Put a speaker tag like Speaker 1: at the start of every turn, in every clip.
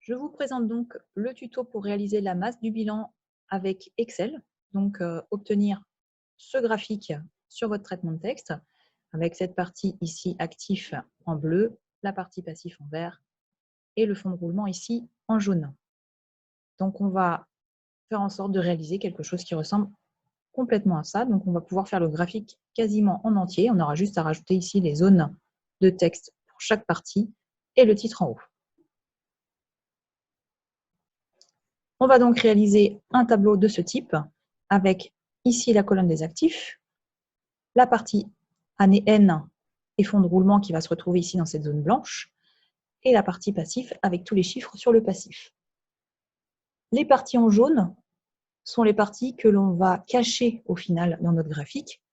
Speaker 1: Je vous présente donc le tuto pour réaliser la masse du bilan avec Excel. Donc, obtenir ce graphique sur votre traitement de texte avec cette partie ici actif en bleu, la partie passif en vert et le fond de roulement ici en jaune. Donc, on va faire en sorte de réaliser quelque chose qui ressemble complètement à ça. Donc, on va pouvoir faire le graphique quasiment en entier. On aura juste à rajouter ici les zones de texte pour chaque partie et le titre en haut. On va donc réaliser un tableau de ce type avec ici la colonne des actifs, la partie année N et fond de roulement qui va se retrouver ici dans cette zone blanche, et la partie passif avec tous les chiffres sur le passif. Les parties en jaune sont les parties que l'on va cacher au final dans notre graphique,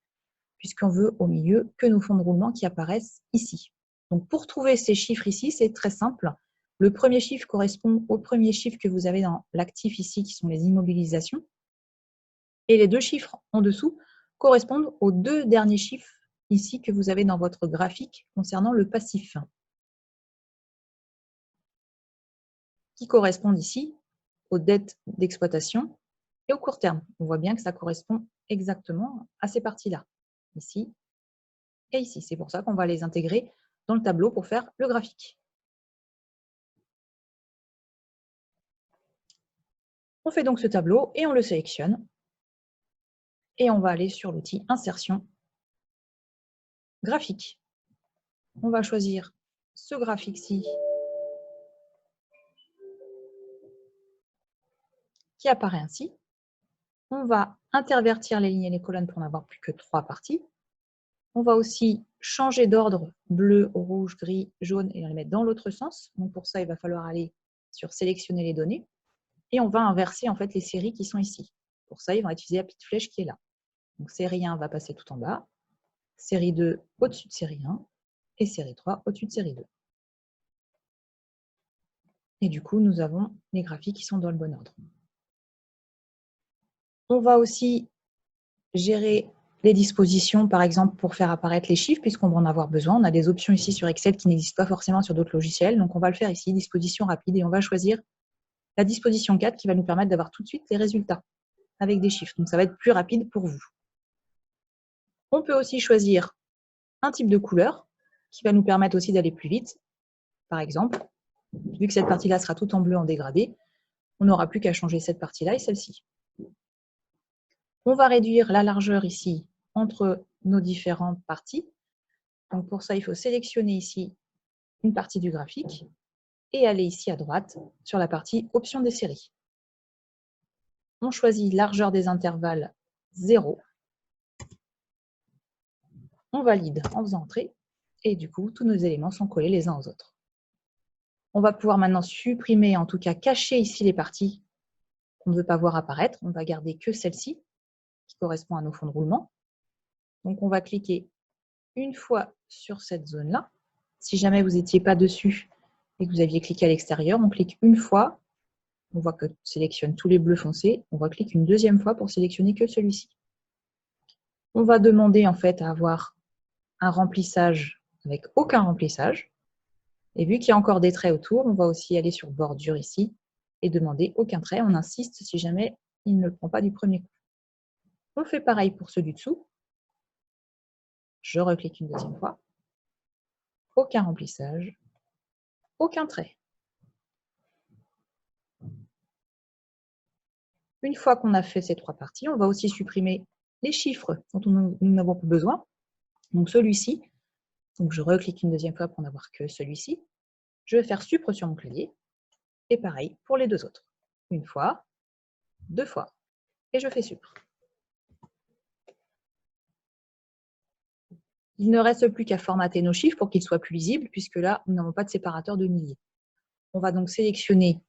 Speaker 1: puisqu'on veut au milieu que nos fonds de roulement qui apparaissent ici. Donc pour trouver ces chiffres ici, c'est très simple. Le premier chiffre correspond au premier chiffre que vous avez dans l'actif ici, qui sont les immobilisations. Et les deux chiffres en dessous correspondent aux deux derniers chiffres ici que vous avez dans votre graphique concernant le passif, qui correspondent ici aux dettes d'exploitation et au court terme. On voit bien que ça correspond exactement à ces parties-là, ici et ici. C'est pour ça qu'on va les intégrer dans le tableau pour faire le graphique. On fait donc ce tableau et on le sélectionne. Et on va aller sur l'outil Insertion, Graphique. On va choisir ce graphique-ci qui apparaît ainsi. On va intervertir les lignes et les colonnes pour n'avoir plus que 3 parties. On va aussi changer d'ordre bleu, rouge, gris, jaune et les mettre dans l'autre sens. Donc pour ça, il va falloir aller sur sélectionner les données. Et on va inverser en fait les séries qui sont ici. Pour ça, ils vont utiliser la petite flèche qui est là. Donc série 1 va passer tout en bas, série 2 au-dessus de série 1 et série 3 au-dessus de série 2. Et du coup, nous avons les graphiques qui sont dans le bon ordre. On va aussi gérer les dispositions, par exemple, pour faire apparaître les chiffres, puisqu'on va en avoir besoin. On a des options ici sur Excel qui n'existent pas forcément sur d'autres logiciels. Donc, on va le faire ici, disposition rapide, et on va choisir la disposition 4 qui va nous permettre d'avoir tout de suite les résultats avec des chiffres. Donc, ça va être plus rapide pour vous. On peut aussi choisir un type de couleur qui va nous permettre aussi d'aller plus vite. Par exemple, vu que cette partie-là sera tout en bleu en dégradé, on n'aura plus qu'à changer cette partie-là et celle-ci. On va réduire la largeur ici entre nos différentes parties. Donc pour ça, il faut sélectionner ici une partie du graphique et aller ici à droite sur la partie options des séries. On choisit largeur des intervalles 0. On valide en faisant entrer et du coup, tous nos éléments sont collés les uns aux autres. On va pouvoir maintenant supprimer, en tout cas cacher ici les parties qu'on ne veut pas voir apparaître. On va garder que celle-ci qui correspond à nos fonds de roulement. Donc on va cliquer une fois sur cette zone-là. Si jamais vous n'étiez pas dessus et que vous aviez cliqué à l'extérieur, on clique une fois, on voit que sélectionne tous les bleus foncés, on va cliquer une deuxième fois pour sélectionner que celui-ci. On va demander en fait à avoir un remplissage avec aucun remplissage. Et vu qu'il y a encore des traits autour, on va aussi aller sur bordure ici et demander aucun trait. On insiste si jamais il ne le prend pas du premier coup. On fait pareil pour ceux du dessous. Je reclique une deuxième fois. Aucun remplissage, aucun trait. Une fois qu'on a fait ces 3 parties, on va aussi supprimer les chiffres dont nous n'avons plus besoin. Donc celui-ci, donc je reclique une deuxième fois pour n'avoir que celui-ci. Je vais faire supr sur mon clavier. Et pareil pour les deux autres. Une fois, 2 fois. Et je fais supr. Il ne reste plus qu'à formater nos chiffres pour qu'ils soient plus lisibles, puisque là, nous n'avons pas de séparateur de milliers. On va donc sélectionner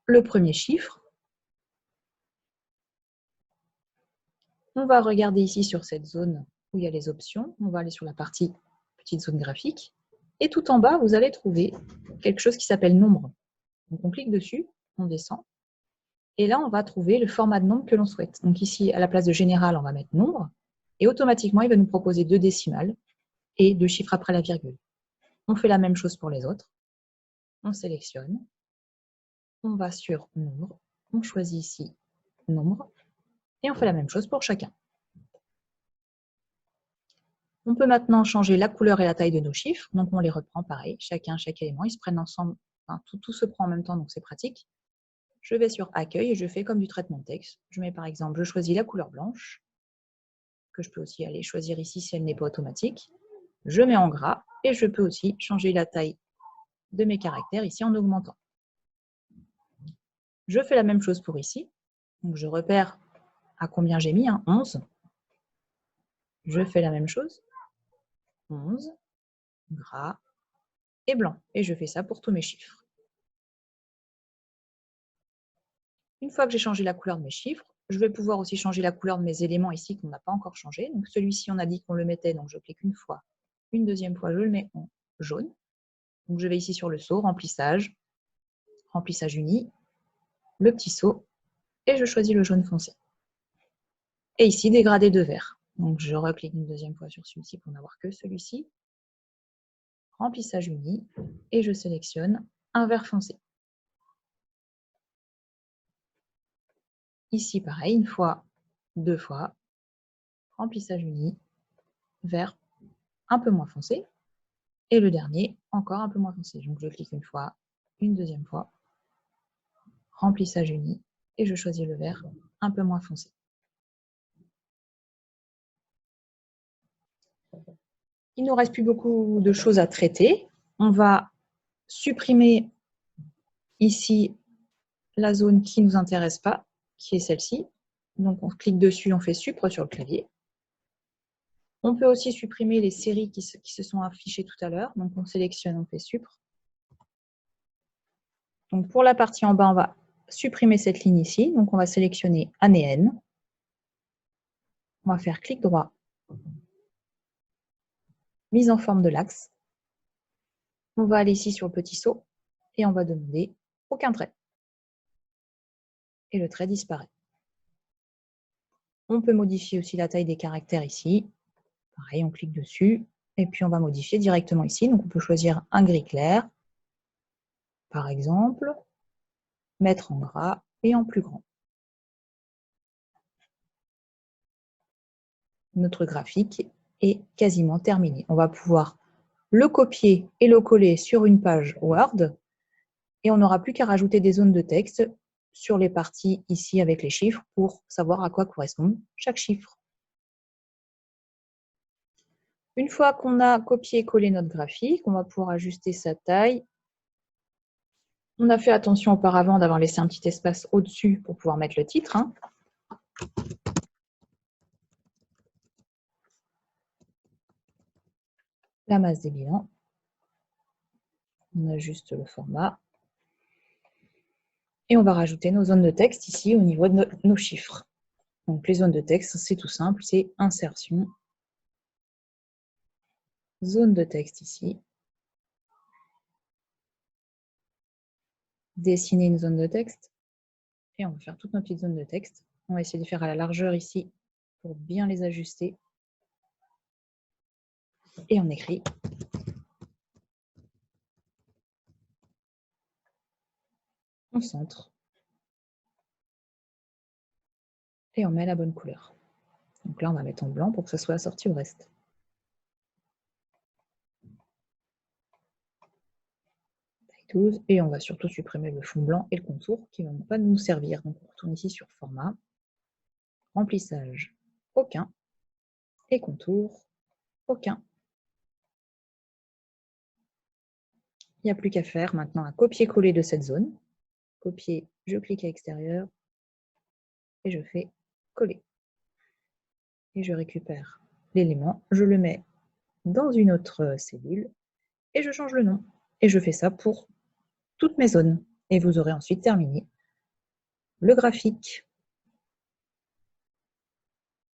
Speaker 1: le premier chiffre. On va regarder ici sur cette zone où il y a les options. On va aller sur la partie petite zone graphique. Et tout en bas, vous allez trouver quelque chose qui s'appelle nombre. Donc on clique dessus, on descend. Et là, on va trouver le format de nombre que l'on souhaite. Donc ici, à la place de général, on va mettre nombre. Et automatiquement, il va nous proposer 2 décimales et 2 chiffres après la virgule. On fait la même chose pour les autres. On sélectionne. On va sur nombre, on choisit ici nombre et on fait la même chose pour chacun. On peut maintenant changer la couleur et la taille de nos chiffres, donc on les reprend pareil, chaque élément, ils se prennent ensemble, enfin, tout se prend en même temps, donc c'est pratique. Je vais sur accueil et je fais comme du traitement de texte. Je mets par exemple, je choisis la couleur blanche, que je peux aussi aller choisir ici si elle n'est pas automatique. Je mets en gras et je peux aussi changer la taille de mes caractères ici en augmentant. Je fais la même chose pour ici. Donc je repère à combien j'ai mis, 11. Je fais la même chose. 11, gras et blanc. Et je fais ça pour tous mes chiffres. Une fois que j'ai changé la couleur de mes chiffres, je vais pouvoir aussi changer la couleur de mes éléments ici qu'on n'a pas encore changé. Donc celui-ci, on a dit qu'on le mettait, donc je clique une fois. Une deuxième fois, je le mets en jaune. Donc je vais ici sur le seau, remplissage uni, le petit seau, et je choisis le jaune foncé. Et ici, dégradé de vert. Donc je reclique une deuxième fois sur celui-ci pour n'avoir que celui-ci. Remplissage uni, et je sélectionne un vert foncé. Ici, pareil, une fois, deux fois, remplissage uni, vert un peu moins foncé, et le dernier, encore un peu moins foncé. Donc je clique une fois, une deuxième fois, remplissage uni, et je choisis le vert un peu moins foncé. Il ne nous reste plus beaucoup de choses à traiter. On va supprimer ici la zone qui ne nous intéresse pas, qui est celle-ci. Donc on clique dessus, on fait Supre sur le clavier. On peut aussi supprimer les séries qui se sont affichées tout à l'heure. Donc on sélectionne, on fait Supre. Donc pour la partie en bas, on va supprimer cette ligne ici. Donc on va sélectionner année N. On va faire clic droit, mise en forme de l'axe. On va aller ici sur le petit saut et on va demander aucun trait. Et le trait disparaît. On peut modifier aussi la taille des caractères ici. Pareil, on clique dessus et puis on va modifier directement ici. Donc on peut choisir un gris clair, par exemple, mettre en gras et en plus grand. Notre graphique est quasiment terminé. On va pouvoir le copier et le coller sur une page Word et on n'aura plus qu'à rajouter des zones de texte sur les parties ici avec les chiffres pour savoir à quoi correspond chaque chiffre. Une fois qu'on a copié et collé notre graphique, on va pouvoir ajuster sa taille. On a fait attention auparavant d'avoir laissé un petit espace au-dessus pour pouvoir mettre le titre. La masse des bilans. On ajuste le format. Et on va rajouter nos zones de texte ici au niveau de nos chiffres. Donc les zones de texte, c'est tout simple, c'est insertion, zone de texte ici, dessiner une zone de texte, et on va faire toutes nos petites zones de texte. On va essayer de faire à la largeur ici pour bien les ajuster. Et on écrit. On centre. Et on met la bonne couleur. Donc là, on va mettre en blanc pour que ça soit assorti au reste. Et on va surtout supprimer le fond blanc et le contour qui ne vont pas nous servir. Donc on retourne ici sur format, remplissage, aucun, et contour, aucun. Il n'y a plus qu'à faire maintenant un copier-coller de cette zone. Copier, je clique à extérieur et je fais coller. Et je récupère l'élément, je le mets dans une autre cellule et je change le nom. Et je fais ça pour toutes mes zones. Et vous aurez ensuite terminé le graphique.